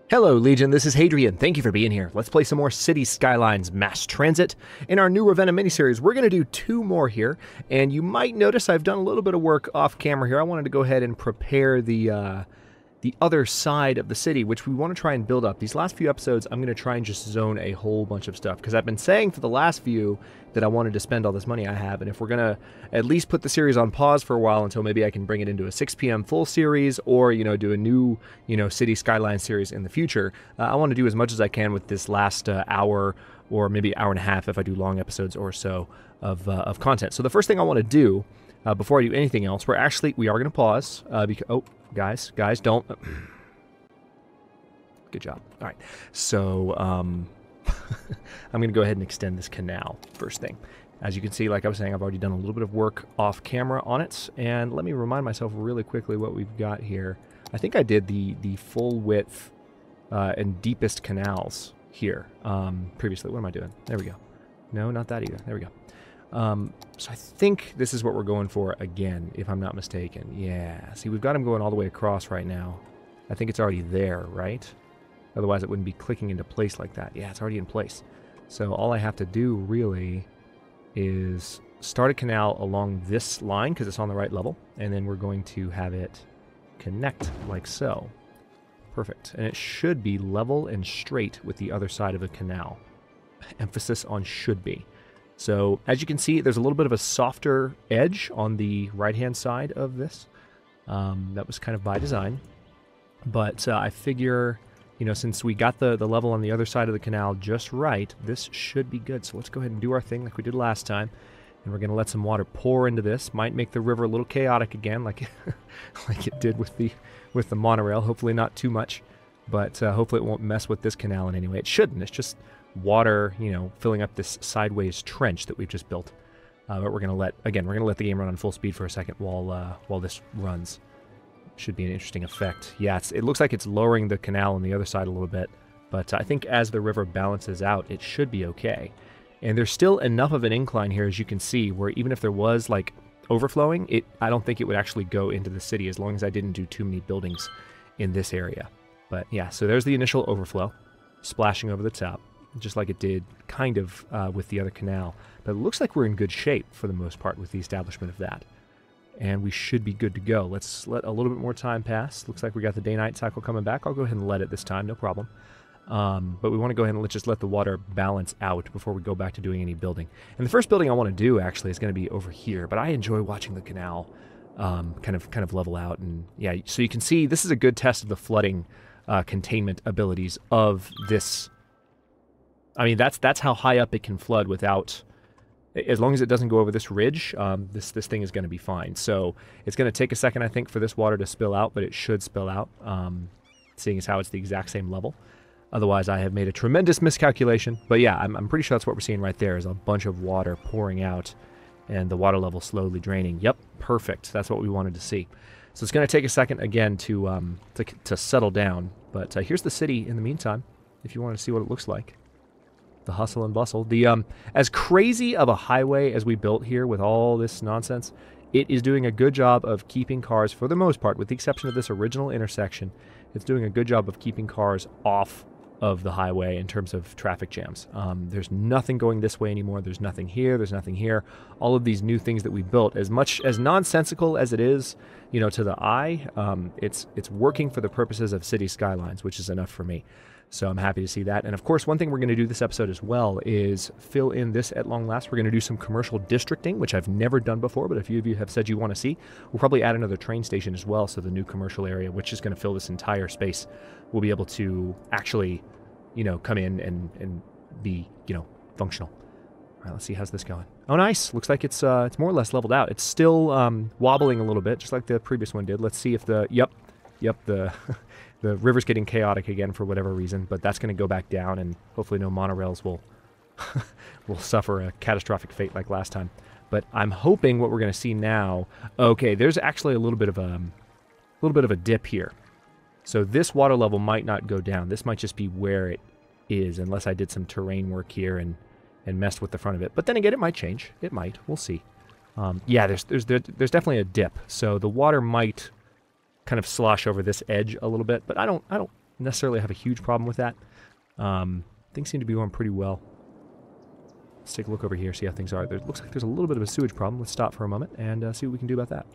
Hello, Legion. This is Hadrian. Thank you for being here. Let's play some more City Skylines Mass Transit. In our new Ravenna miniseries, we're going to do 2 more here, and you might notice I've done a little bit of work off camera here. I wanted to go ahead and prepare the other side of the city, which we want to try and build up. These last few episodes, I'm going to try and just zone a whole bunch of stuff, because I've been saying for the last few that I wanted to spend all this money I have, and if we're going to at least put the series on pause for a while until maybe I can bring it into a 6 p.m. full series, or, do a new, City Skyline series in the future, I want to do as much as I can with this last hour, or maybe hour and a half if I do long episodes or so of content. So the first thing I want to do, before I do anything else, we are going to pause, because, guys, don't. Good job. All right. So, I'm going to go ahead and extend this canal first thing. As you can see, like I was saying, I've already done a little bit of work off camera on it. And let me remind myself really quickly what we've got here. I think I did the full width and deepest canals here previously. What am I doing? There we go. No, not that either. There we go. So I think this is what we're going for again, if I'm not mistaken. Yeah, see, we've got him going all the way across right now. I think it's already there, right? Otherwise it wouldn't be clicking into place like that. Yeah, it's already in place. So all I have to do really is start a canal along this line because it's on the right level, and then we're going to have it connect like so. Perfect. And it should be level and straight with the other side of the canal. Emphasis on should be. So, as you can see, there's a little bit of a softer edge on the right-hand side of this. That was kind of by design. But I figure, since we got the level on the other side of the canal just right, this should be good. So let's go ahead and do our thing like we did last time. And we're going to let some water pour into this. Might make the river a little chaotic again, like like it did with the monorail. Hopefully not too much. But hopefully it won't mess with this canal in any way. It shouldn't. It's just water, filling up this sideways trench that we've just built. But we're going to let the game run on full speed for a second while this runs. Should be an interesting effect. Yeah, it looks like it's lowering the canal on the other side a little bit, but I think as the river balances out, it should be okay. And there's still enough of an incline here, as you can see, where even if there was, like, overflowing, I don't think it would actually go into the city as long as I didn't do too many buildings in this area. But yeah, so there's the initial overflow, splashing over the top, just like it did kind of with the other canal. But it looks like we're in good shape for the most part with the establishment of that. And we should be good to go. Let's let a little bit more time pass. Looks like we got the day-night cycle coming back. I'll go ahead and let it this time, no problem. But we want to go ahead and just let the water balance out before we go back to doing any building. And the first building I want to do, actually, is going to be over here. But I enjoy watching the canal kind of level out. And yeah, so you can see this is a good test of the flooding containment abilities of this. I mean, that's how high up it can flood without... As long as it doesn't go over this ridge, this thing is going to be fine. So it's going to take a second, I think, for this water to spill out, but it should spill out, seeing as how it's the exact same level. Otherwise, I have made a tremendous miscalculation. But yeah, I'm pretty sure that's what we're seeing right there is a bunch of water pouring out and the water level slowly draining. Yep, perfect. That's what we wanted to see. So it's going to take a second, again, to settle down. But here's the city in the meantime, if you want to see what it looks like. The hustle and bustle. The as crazy of a highway as we built here with all this nonsense, it is doing a good job of keeping cars, for the most part, with the exception of this original intersection, it's doing a good job of keeping cars off of the highway in terms of traffic jams. There's nothing going this way anymore. There's nothing here. There's nothing here. All of these new things that we built, as much as nonsensical as it is, to the eye, it's working for the purposes of City Skylines, which is enough for me. So I'm happy to see that. And of course, one thing we're going to do this episode as well is fill in this at long last. We're going to do some commercial districting, which I've never done before, but a few of you have said you want to see. We'll probably add another train station as well, so the new commercial area, which is going to fill this entire space, will be able to actually, come in and be, functional. All right, let's see, how's this going? Oh, nice. Looks like it's more or less leveled out. It's still wobbling a little bit, just like the previous one did. Let's see if the the river's getting chaotic again for whatever reason, but that's going to go back down, and hopefully no monorails will will suffer a catastrophic fate like last time. But I'm hoping what we're going to see now. Okay, there's actually a little bit of a dip here, so this water level might not go down. This might just be where it is, unless I did some terrain work here and messed with the front of it. But then again, it might change. It might. We'll see. Yeah, there's definitely a dip, so the water might kind of slosh over this edge a little bit, but I don't necessarily have a huge problem with that. Things seem to be going pretty well. Let's take a look over here, see how things are. There looks like there's a little bit of a sewage problem. Let's stop for a moment and see what we can do about that.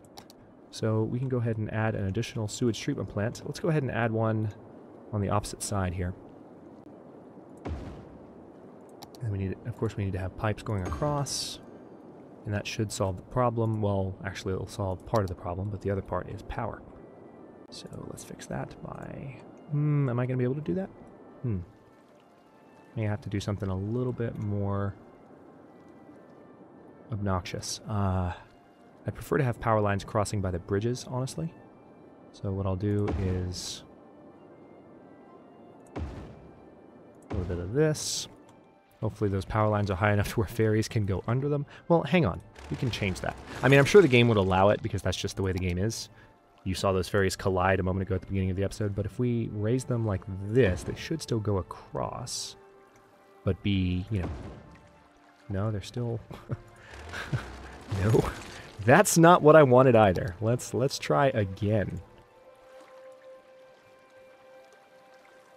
So we can go ahead and add an additional sewage treatment plant. Let's go ahead and add one on the opposite side here. And we need, of course, we need to have pipes going across, and that should solve the problem. Well, actually, it'll solve part of the problem, but the other part is power. So let's fix that by... am I going to be able to do that? May have to do something a little bit more obnoxious. I prefer to have power lines crossing by the bridges, honestly. So what I'll do is a little bit of this. Hopefully those power lines are high enough to where ferries can go under them. Well, hang on. We can change that. I mean, I'm sure the game would allow it because that's just the way the game is. You saw those ferries collide a moment ago at the beginning of the episode, but if we raise them like this, they should still go across, but be, you know... No, they're still... No. That's not what I wanted either. Let's try again.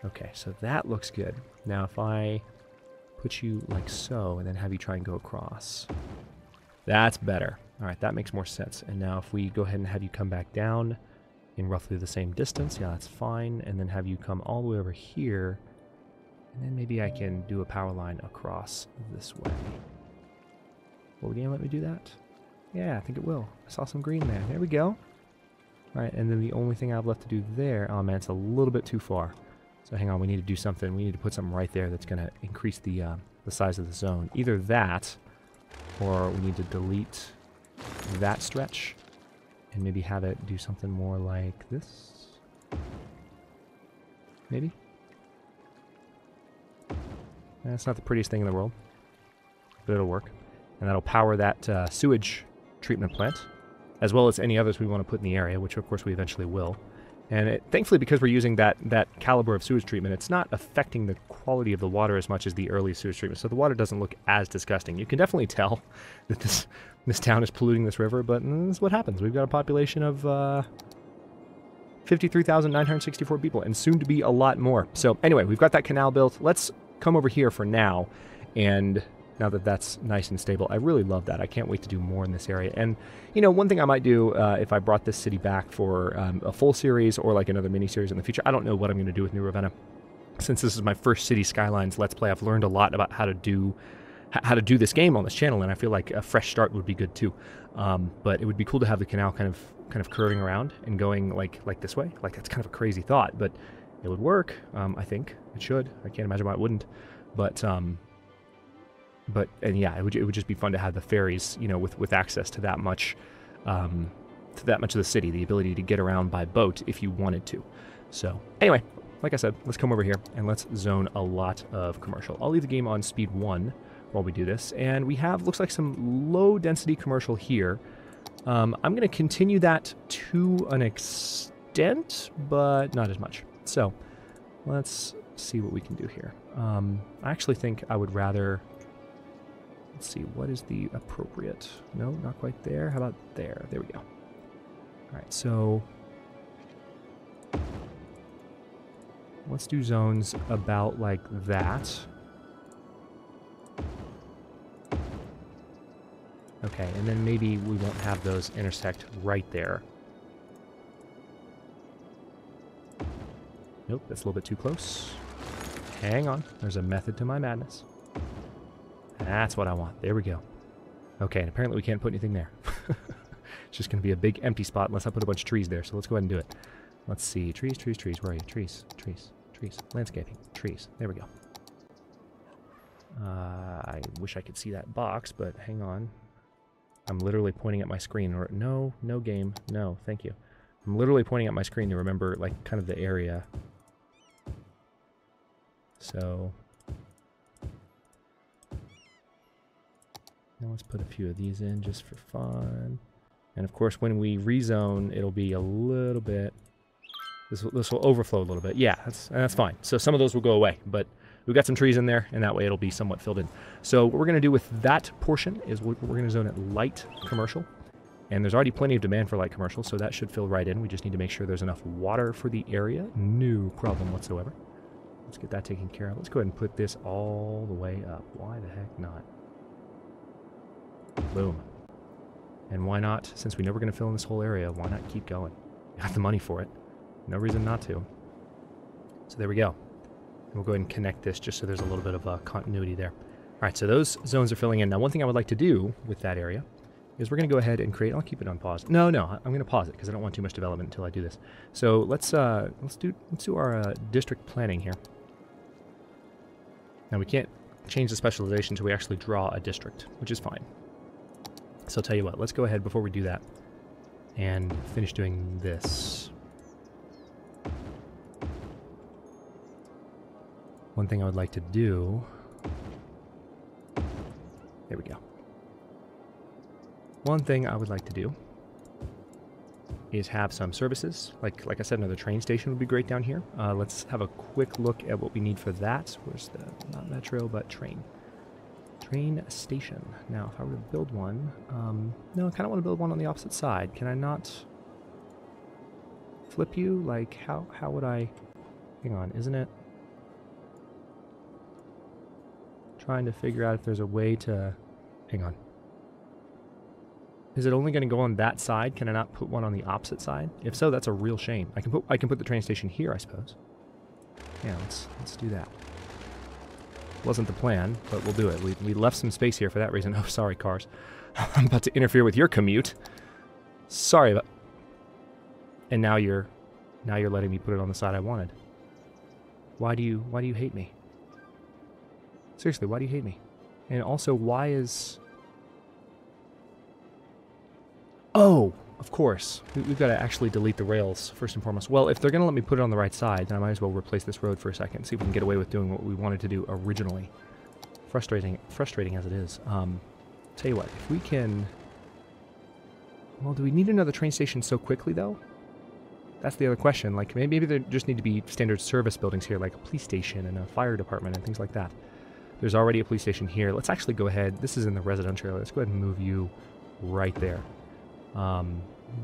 Okay, so that looks good. Now if I put you like so, and then have you try and go across. That's better. Alright, that makes more sense. And now if we go ahead and have you come back down in roughly the same distance, yeah, that's fine. And then have you come all the way over here, and then maybe I can do a power line across this way. Will the game let me do that? Yeah, I think it will. I saw some green there. There we go. Alright, and then the only thing I have left to do there... Oh man, it's a little bit too far. So hang on, we need to do something. We need to put something right there that's going to increase the size of the zone. Either that, or we need to delete that stretch and maybe have it do something more like this. Maybe? That's not the prettiest thing in the world, but it'll work. And that'll power that sewage treatment plant, as well as any others we want to put in the area, which of course we eventually will. And thankfully, because we're using that caliber of sewage treatment, it's not affecting the quality of the water as much as the early sewage treatment. So the water doesn't look as disgusting. You can definitely tell that this town is polluting this river, but this is what happens. We've got a population of 53,964 people, and soon to be a lot more. So anyway, we've got that canal built. Let's come over here for now, and now that that's nice and stable, I really love that. I can't wait to do more in this area. And, you know, one thing I might do if I brought this city back for a full series or like another mini-series in the future, I don't know what I'm going to do with New Ravenna. Since this is my first City Skylines Let's Play, I've learned a lot about how to do this game on this channel, and I feel like a fresh start would be good too. But it would be cool to have the canal kind of curving around and going like this way. Like, that's kind of a crazy thought, but it would work. I think it should. I can't imagine why it wouldn't. But and yeah, it would just be fun to have the ferries, you know, with access to that much of the city, the ability to get around by boat if you wanted to. So anyway, like I said, let's come over here and let's zone a lot of commercial. I'll leave the game on speed 1 while we do this, and we have, looks like, some low density commercial here. I'm going to continue that to an extent, but not as much. So let's see what we can do here. I actually think I would rather... Let's see, what is the appropriate... No, not quite there. How about there? There we go. Alright, so... let's do zones about like that. Okay, and then maybe we won't have those intersect right there. Nope, that's a little bit too close. Hang on, there's a method to my madness. That's what I want. There we go. Okay, and apparently we can't put anything there. It's just going to be a big empty spot unless I put a bunch of trees there, so let's go ahead and do it. Let's see. Trees, trees, trees. Where are you? Trees, trees, trees. Landscaping. Trees. There we go. I wish I could see that box, but hang on. I'm literally pointing at my screen. Or no game. No, thank you. I'm literally pointing at my screen to remember, like, kind of the area. So... now let's put a few of these in just for fun. And of course, when we rezone, it'll be a little bit... This will overflow a little bit. Yeah, that's fine. So some of those will go away, but we've got some trees in there, and that way it'll be somewhat filled in. So what we're going to do with that portion is we're going to zone it light commercial. And there's already plenty of demand for light commercial, so that should fill right in. We just need to make sure there's enough water for the area. No problem whatsoever. Let's get that taken care of. Let's go ahead and put this all the way up. Why the heck not? Boom. And why not, since we know we're going to fill in this whole area, why not keep going? We got the money for it. No reason not to. So there we go. And we'll go ahead and connect this just so there's a little bit of continuity there. All right, so those zones are filling in. Now, one thing I would like to do with that area is we're going to go ahead and create... I'll keep it on pause. No, I'm going to pause it because I don't want too much development until I do this. So let's do our district planning here. Now, we can't change the specialization until we actually draw a district, which is fine. So I'll tell you what, let's go ahead before we do that and finish doing this. One thing I would like to do... There we go. One thing I would like to do is have some services. Like I said, another train station would be great down here. Let's have a quick look at what we need for that. Where's the, not metro, but train. Train station. Now, if I were to build one, no, I kind of want to build one on the opposite side. Can I not flip you? Like, how would I, hang on, isn't it? Trying to figure out if there's a way to, hang on. Is it only going to go on that side? Can I not put one on the opposite side? If so, that's a real shame. I can put the train station here, I suppose. Yeah, let's do that. Wasn't the plan, but we'll do it. We left some space here for that reason. Oh, sorry, cars. I'm about to interfere with your commute. Sorry about... And now you're letting me put it on the side I wanted. Why do you hate me? Seriously, why do you hate me? And also, why is... Oh, of course. We've got to actually delete the rails, first and foremost. Well, if they're going to let me put it on the right side, then I might as well replace this road for a second, see if we can get away with doing what we wanted to do originally. Frustrating as it is. Tell you what, if we can... Well, do we need another train station so quickly, though? That's the other question. Like, maybe there just need to be standard service buildings here, like a police station and a fire department and things like that. There's already a police station here. Let's actually go ahead. This is in the residential area. Let's go ahead and move you right there.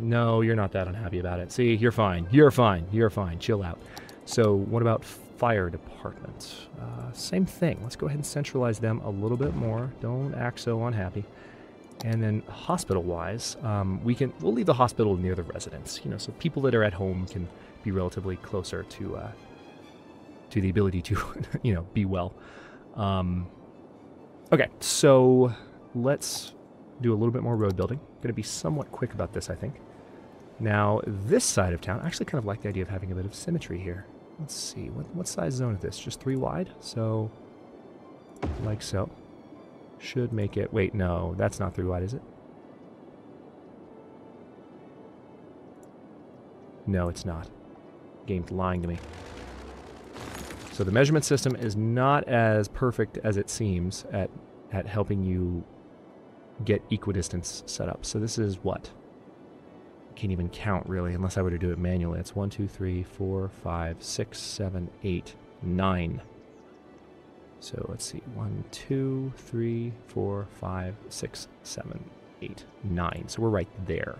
No, you're not that unhappy about it. See, you're fine. You're fine. You're fine. Chill out. So what about fire department? Same thing. Let's go ahead and centralize them a little bit more. Don't act so unhappy. And then hospital-wise, we'll leave the hospital near the residents, you know, so people that are at home can be relatively closer to the ability to, you know, be well. Okay, so let's do a little bit more road building. Going to be somewhat quick about this, I think. Now, this side of town, I actually kind of like the idea of having a bit of symmetry here. Let's see, what size zone is this? Just 3 wide? So, like so. Should make it... Wait, no, that's not 3 wide, is it? No, it's not. Game's lying to me. So the measurement system is not as perfect as it seems at helping you get equidistance set up. So this is what? I can't even count, really, unless I were to do it manually. It's 1, 2, 3, 4, 5, 6, 7, 8, 9. So let's see. 1, 2, 3, 4, 5, 6, 7, 8, 9. So we're right there.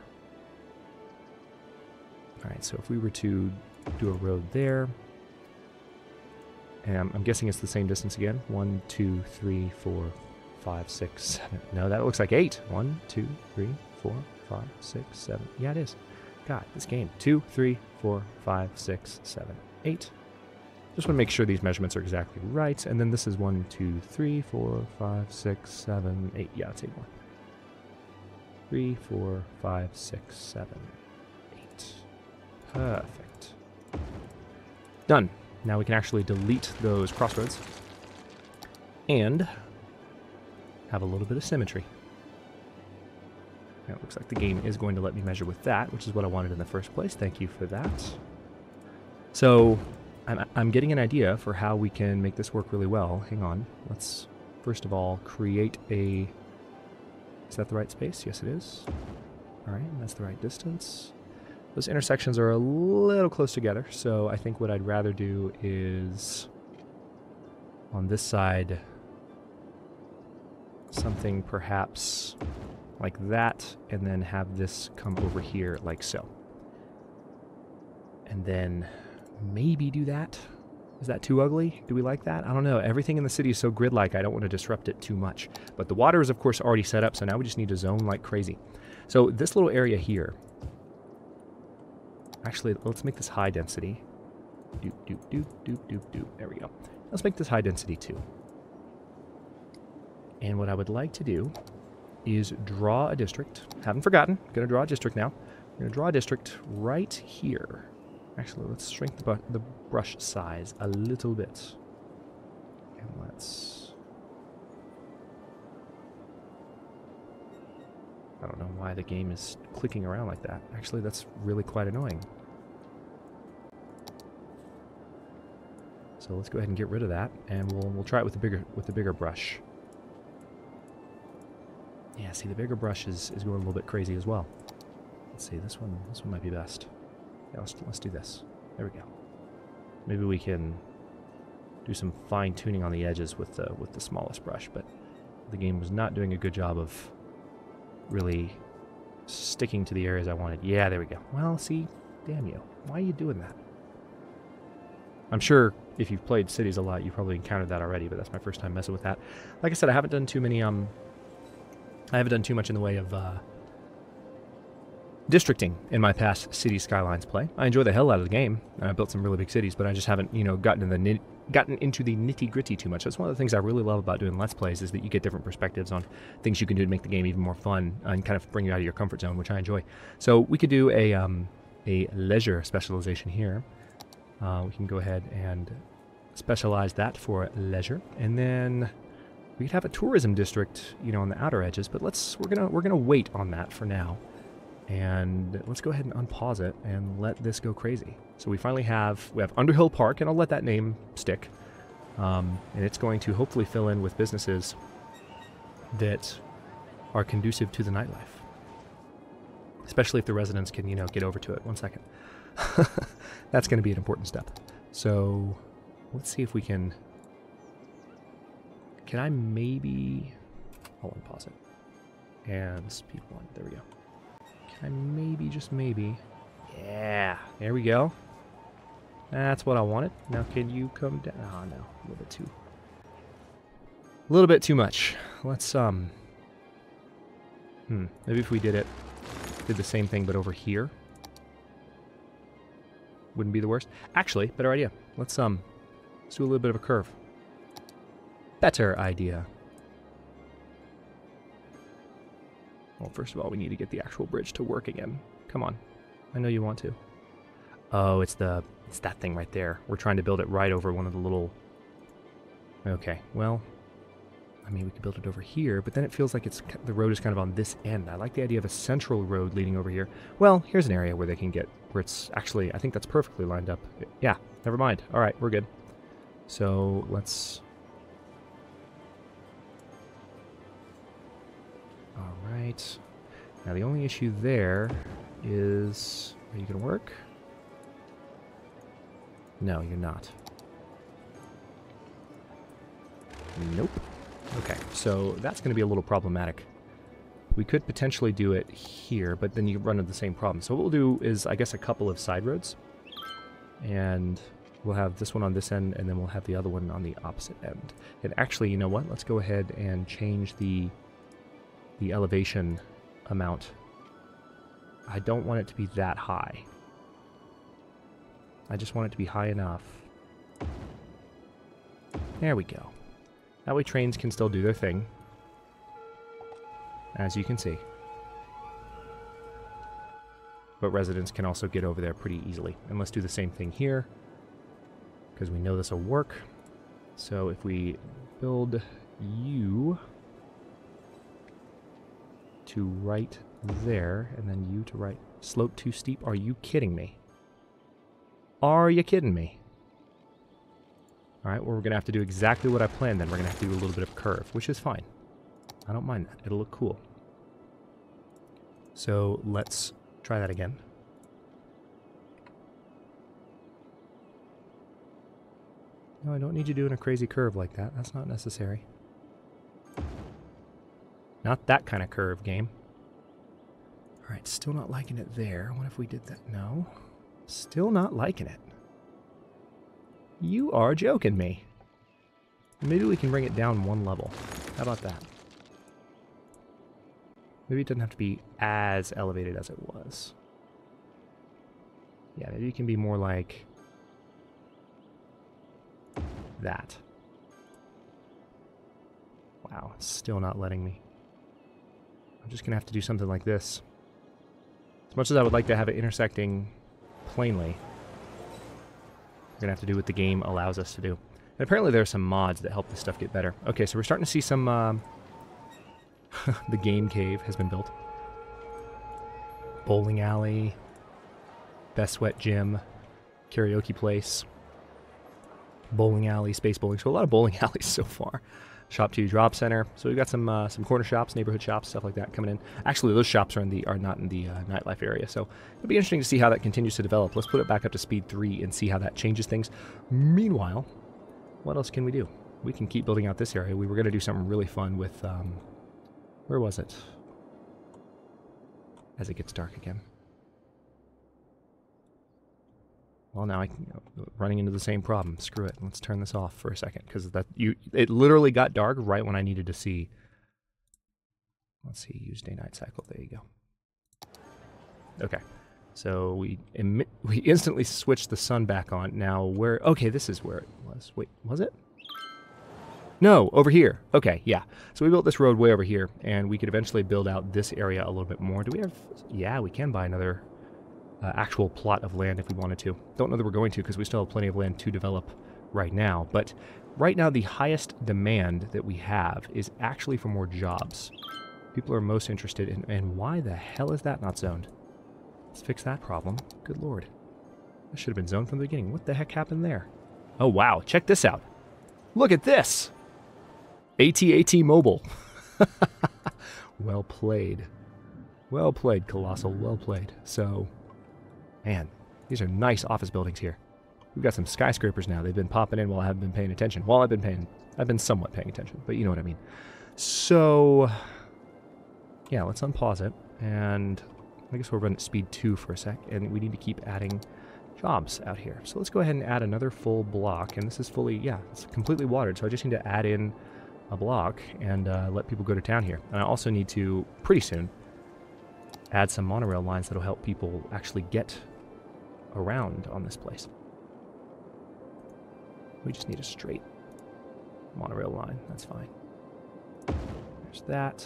All right, so if we were to do a road there, and I'm guessing it's the same distance again. 1, 2, 3, 4, 5, 6, 7. No, that looks like 8. 1, 2, 3, 4, 5, 6, 7. Yeah, it is. God, this game. 2, 3, 4, 5, 6, 7, 8. Just want to make sure these measurements are exactly right. And then this is 1, 2, 3, 4, 5, 6, 7, 8. Yeah, let's 8 more. 3, 4, 5, 6, 7, 8. Perfect. Done. Now we can actually delete those crossroads and have a little bit of symmetry. Now it looks like the game is going to let me measure with that, which is what I wanted in the first place. Thank you for that. So I'm getting an idea for how we can make this work really well. Hang on. Let's first of all create a... Is that the right space? Yes, it is. All right, that's the right distance. Those intersections are a little close together, so I think what I'd rather do is on this side something perhaps like that, and then have this come over here like so. And then maybe do that. Is that too ugly? Do we like that? I don't know. Everything in the city is so grid-like, I don't want to disrupt it too much. But the water is, of course, already set up, so now we just need to zone like crazy. So this little area here, actually, let's make this high density. Doop, doop, doop, doop, doop, doop. There we go. Let's make this high density too. And what I would like to do is draw a district. Haven't forgotten. Going to draw a district now. I'm going to draw a district right here. Actually, let's shrink the brush size a little bit. And let's... I don't know why the game is clicking around like that. Actually, that's really quite annoying. So let's go ahead and get rid of that, and we'll try it with the bigger brush. Yeah, see, the bigger brush is going a little bit crazy as well. Let's see, this one might be best. Yeah, let's do this. There we go. Maybe we can do some fine tuning on the edges with the smallest brush, but the game was not doing a good job of really sticking to the areas I wanted. Yeah, there we go. Well, see, damn you. Why are you doing that? I'm sure if you've played Cities a lot, you probably encountered that already, but that's my first time messing with that. Like I said, I haven't done too many, I haven't done too much in the way of, districting in my past Cities Skylines play. I enjoy the hell out of the game, and I built some really big cities, but I just haven't, you know, gotten into the nitty-gritty too much. That's one of the things I really love about doing Let's Plays, is that you get different perspectives on things you can do to make the game even more fun and kind of bring you out of your comfort zone, which I enjoy. So we could do a leisure specialization here. We can go ahead and specialize that for leisure, and then we could have a tourism district, you know, on the outer edges. But we're gonna wait on that for now, and let's go ahead and unpause it and let this go crazy. So we have Underhill Park, and I'll let that name stick, and it's going to hopefully fill in with businesses that are conducive to the nightlife, especially if the residents can, you know, get over to it. One second. That's going to be an important step. So let's see if we can I maybe, I'll unpause it and speed 1. There we go. Can I maybe, just maybe, yeah, there we go. That's what I wanted. Now can you come down? Oh no, a little bit too much. Let's maybe if we did the same thing but over here, wouldn't be the worst. Actually, better idea. Let's do a little bit of a curve. Better idea. Well, first of all, we need to get the actual bridge to work again. Come on. I know you want to. Oh, it's that thing right there. We're trying to build it right over one of the little... Okay, well, I mean, we could build it over here, but then it feels like the road is kind of on this end. I like the idea of a central road leading over here. Well, here's an area where they can get, where it's actually, I think that's perfectly lined up. Yeah, never mind. All right, we're good. So let's... All right. Now the only issue there is, are you going to work? No, you're not. Nope. Okay, so that's going to be a little problematic. We could potentially do it here, but then you run into the same problem. So what we'll do is, I guess, a couple of side roads. And we'll have this one on this end, and then we'll have the other one on the opposite end. And actually, you know what? Let's go ahead and change the elevation amount. I don't want it to be that high. I just want it to be high enough. There we go. That way trains can still do their thing, as you can see. But residents can also get over there pretty easily. And let's do the same thing here, because we know this will work. So if we build you to right there, and then you to right. Slope too steep? Are you kidding me? Are you kidding me? Alright, well, we're going to have to do exactly what I planned then. We're going to have to do a little bit of curve, which is fine. I don't mind that. It'll look cool. So let's try that again. No, I don't need you doing a crazy curve like that. That's not necessary. Not that kind of curve, game. Alright, still not liking it there. What if we did that? No. Still not liking it. You are joking me. Maybe we can bring it down one level. How about that? Maybe it doesn't have to be as elevated as it was. Yeah, maybe it can be more like that. Wow, it's still not letting me. I'm just going to have to do something like this. As much as I would like to have it intersecting plainly, we're going to have to do what the game allows us to do. And apparently there are some mods that help this stuff get better. Okay, so we're starting to see some... the game cave has been built. Bowling alley. Best Wet Gym. Karaoke place. Bowling alley, space bowling. So a lot of bowling alleys so far. Shop 2 drop center. So we've got some corner shops, neighborhood shops, stuff like that coming in. Actually, those shops are not in the nightlife area. So it'll be interesting to see how that continues to develop. Let's put it back up to speed 3 and see how that changes things. Meanwhile, what else can we do? We can keep building out this area. We were going to do something really fun with... where was it? As it gets dark again. Well, now running into the same problem. Screw it. Let's turn this off for a second, because it literally got dark right when I needed to see. Let's see. Use day-night cycle. There you go. Okay. So we instantly switched the sun back on. Now where? Okay, this is where it was. Wait, was it? No, over here. Okay, yeah. So we built this road way over here, and we could eventually build out this area a little bit more. Do we have... Yeah, we can buy another actual plot of land if we wanted to. Don't know that we're going to, because we still have plenty of land to develop right now. But right now, the highest demand that we have is actually for more jobs. People are most interested in... And why the hell is that not zoned? Let's fix that problem. Good lord. That should have been zoned from the beginning. What the heck happened there? Oh, wow. Check this out. Look at this! AT Mobile. Well played. Well played, Colossal. Well played. So, man, these are nice office buildings here. We've got some skyscrapers now. They've been popping in while I haven't been paying attention. Well, I've been somewhat paying attention, but you know what I mean. So, yeah, let's unpause it. And I guess we'll run at speed 2 for a sec. And we need to keep adding jobs out here. So let's go ahead and add another full block. And this is fully, yeah, it's completely watered. So I just need to add in a block and let people go to town here. And I also need to, pretty soon, add some monorail lines that'll help people actually get around on this place. We just need a straight monorail line. That's fine. There's that.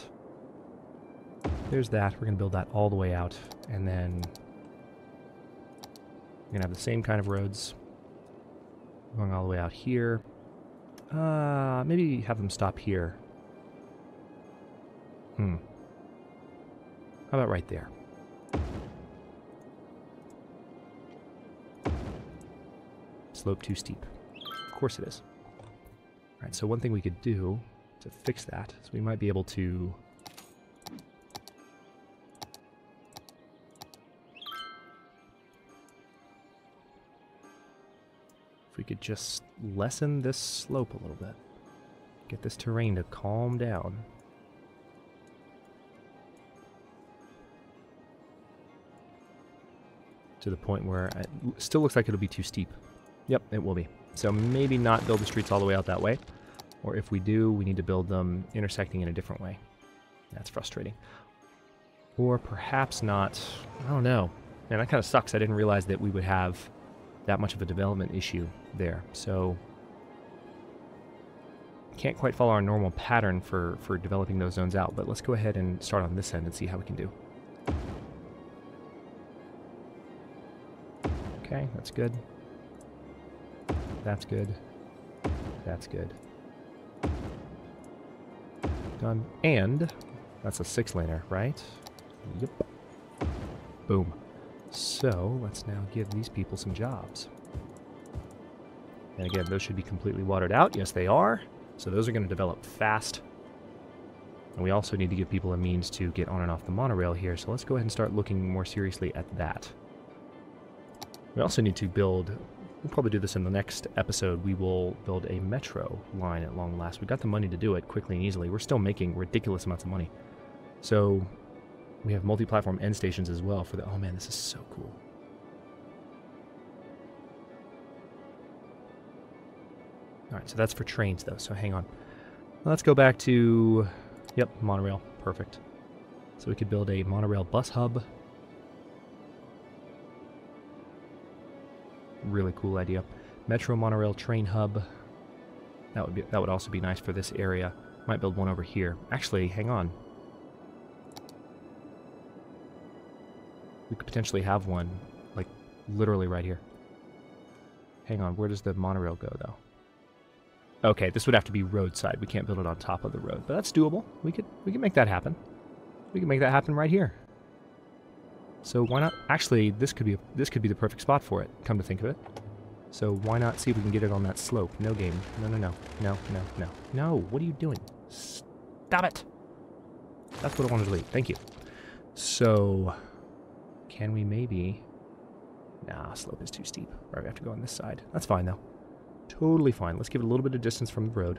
There's that. We're going to build that all the way out. And then we're going to have the same kind of roads going all the way out here. Maybe have them stop here. How about right there? Slope too steep. Of course it is. Alright, so one thing we could do to fix that is we might be able to... If we could just lessen this slope a little bit. Get this terrain to calm down. To the point where it still looks like it'll be too steep. Yep, it will be. So maybe not build the streets all the way out that way. Or if we do, we need to build them intersecting in a different way. That's frustrating. Or perhaps not. I don't know. Man, that kind of sucks. I didn't realize that we would have that much of a development issue there. So can't quite follow our normal pattern for developing those zones out. But let's go ahead and start on this end and see how we can do. Okay, that's good. That's good. That's good. Done. And that's a 6-laner, right? Yep. Boom. So let's now give these people some jobs. And again, those should be completely watered out. Yes, they are. So those are going to develop fast. And we also need to give people a means to get on and off the monorail here. So let's go ahead and start looking more seriously at that. We also need to build, we'll probably do this in the next episode, we will build a metro line at long last. We got the money to do it quickly and easily. We're still making ridiculous amounts of money. So We have multi-platform end stations as well for the... Oh man, this is so cool. Alright, so that's for trains though, so hang on. Let's go back to... Yep, monorail. Perfect. So we could build a monorail bus hub. Really cool idea. Metro monorail train hub. That would also be nice for this area. Might build one over here. Actually, hang on. We could potentially have one, like, literally right here. Hang on, where does the monorail go, though? Okay, this would have to be roadside. We can't build it on top of the road, but that's doable. We could make that happen. We can make that happen right here. So why not? Actually, this could be the perfect spot for it. Come to think of it. So why not see if we can get it on that slope? No game. No. What are you doing? Stop it. That's what I wanted to delete. Thank you. So can we maybe? Nah, slope is too steep. Right, we have to go on this side. That's fine though. Totally fine. Let's give it a little bit of distance from the road.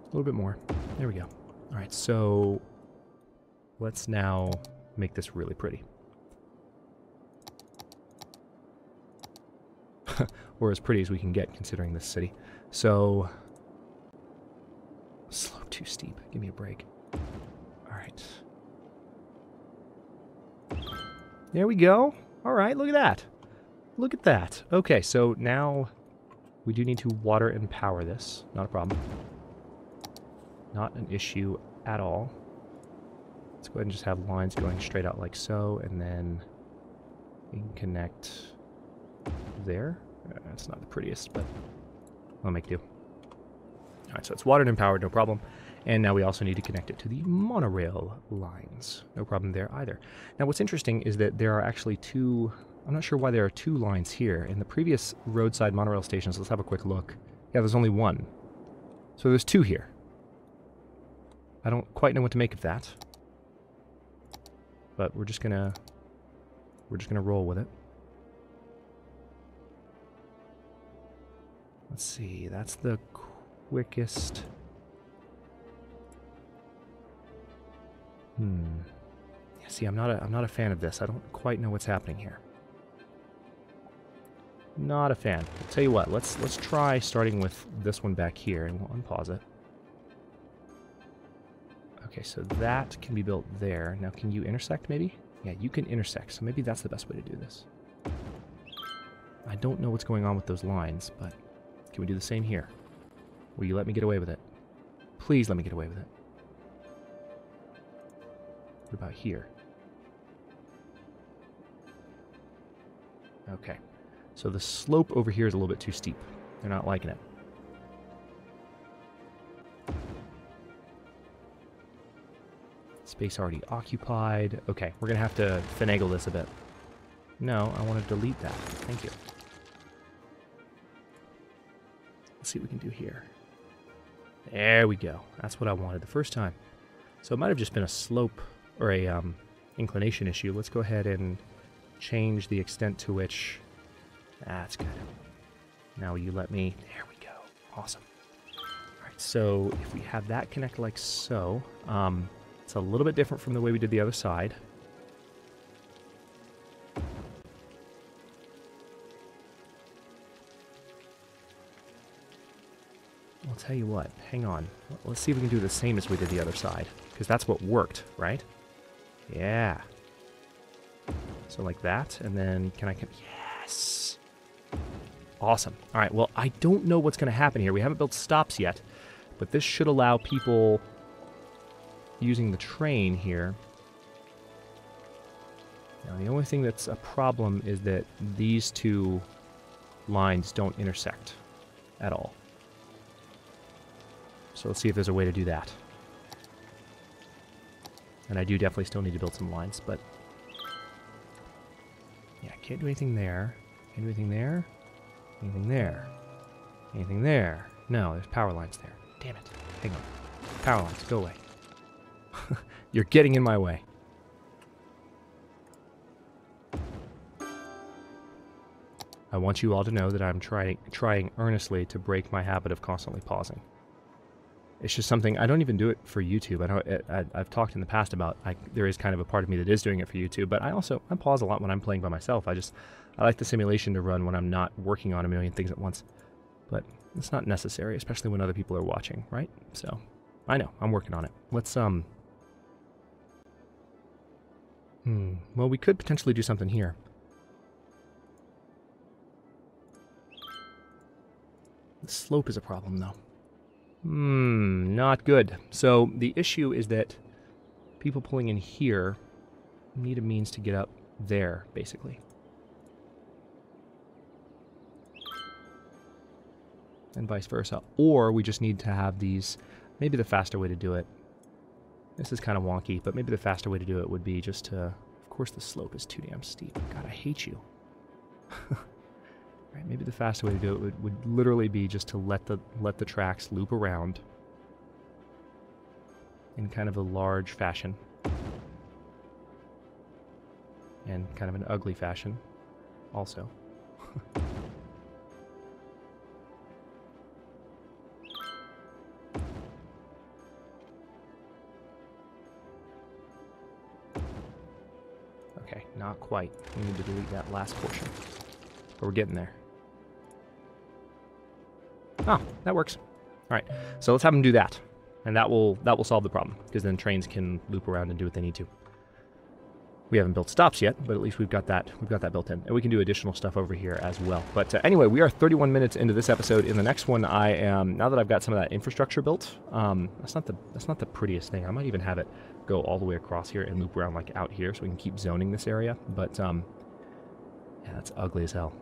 A little bit more. There we go. All right, so let's now make this really pretty. Or as pretty as we can get considering this city. So, slope too steep. Give me a break. All right. There we go. All right, look at that. Look at that. Okay, so now we do need to water and power this. Not a problem. Not an issue at all. Let's go ahead and just have lines going straight out like so, and then we can connect there. It's not the prettiest, but I'll make do. Alright, so it's watered and powered, no problem. And now we also need to connect it to the monorail lines. No problem there either. Now what's interesting is that there are actually two... I'm not sure why there are two lines here. In the previous roadside monorail stations, let's have a quick look. Yeah, there's only one. So there's two here. I don't quite know what to make of that. But we're just gonna roll with it. Let's see, that's the quickest. Yeah, see, I'm not a fan of this. I don't quite know what's happening here. Not a fan. I'll tell you what, let's try starting with this one back here, and we'll unpause it. Okay, so that can be built there. Now, can you intersect, maybe? Yeah, you can intersect, so maybe that's the best way to do this. I don't know what's going on with those lines, but can we do the same here? Will you let me get away with it? Please let me get away with it. What about here? Okay. So the slope over here is a little bit too steep. They're not liking it. Space already occupied. Okay, we're going to have to finagle this a bit. No, I want to delete that. Thank you. Let's see what we can do here. There we go. That's what I wanted the first time. So it might have just been a slope or a inclination issue. Let's go ahead and change the extent to which... That's good. Now you let me... There we go. Awesome. All right, so if we have that connect like so, it's a little bit different from the way we did the other side. I'll tell you what, hang on. Let's see if we can do the same as we did the other side, because that's what worked, right? Yeah. So like that, and then can I... Yes! Awesome. All right, well, I don't know what's going to happen here. We haven't built stops yet, but this should allow people using the train here. Now, the only thing that's a problem is that these two lines don't intersect at all. So let's see if there's a way to do that. And I do definitely still need to build some lines, but... Yeah, can't do anything there. Can't do anything there. Anything there. Anything there. No, there's power lines there. Damn it. Hang on. Power lines, go away. You're getting in my way. I want you all to know that I'm trying earnestly to break my habit of constantly pausing. It's just something, I don't even do it for YouTube. I've talked in the past about, there is kind of a part of me that is doing it for YouTube, but I pause a lot when I'm playing by myself. I like the simulation to run when I'm not working on a million things at once. But it's not necessary, especially when other people are watching, right? So, I know, I'm working on it. Let's, well, we could potentially do something here. The slope is a problem, though. Not good. So the issue is that people pulling in here need a means to get up there, basically. And vice versa. Or we just need to have these, maybe the faster way to do it. This is kind of wonky, but maybe the faster way to do it would be just to, of course the slope is too damn steep. God, I hate you. Right, maybe the faster way to do it would literally be just to let the tracks loop around in kind of a large fashion. And kind of an ugly fashion also. Okay, not quite. We need to delete that last portion. But we're getting there. Oh, that works. All right, so let's have them do that, and that will solve the problem, because then trains can loop around and do what they need to. We haven't built stops yet, but at least we've got that built in, and we can do additional stuff over here as well. But anyway, we are 31 minutes into this episode. In the next one, I am, now that I've got some of that infrastructure built, that's not the prettiest thing. I might even have it go all the way across here and loop around like out here, so we can keep zoning this area. But yeah, that's ugly as hell.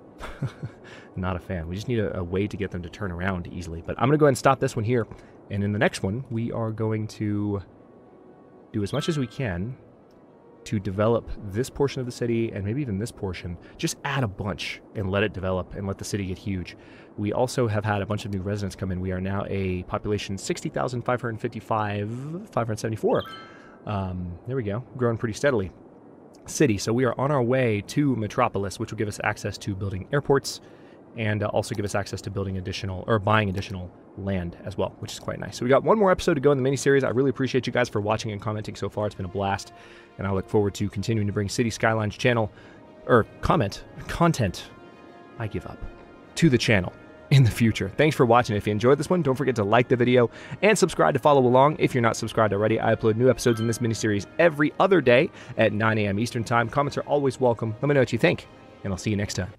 Not a fan. We just need a way to get them to turn around easily. But I'm going to go ahead and stop this one here. And in the next one, we are going to do as much as we can to develop this portion of the city and maybe even this portion. Just add a bunch and let it develop and let the city get huge. We also have had a bunch of new residents come in. We are now a population 60,574. There we go. Growing pretty steadily. City. So we are on our way to Metropolis, which will give us access to building airports and also give us access to building additional, or buying additional land as well, which is quite nice. So we got one more episode to go in the mini-series. I really appreciate you guys for watching and commenting so far. It's been a blast, and I look forward to continuing to bring City Skylines channel, or content, I give up, to the channel in the future. Thanks for watching. If you enjoyed this one, don't forget to like the video and subscribe to follow along. If you're not subscribed already, I upload new episodes in this miniseries every other day at 9 a.m. Eastern Time. Comments are always welcome. Let me know what you think, and I'll see you next time.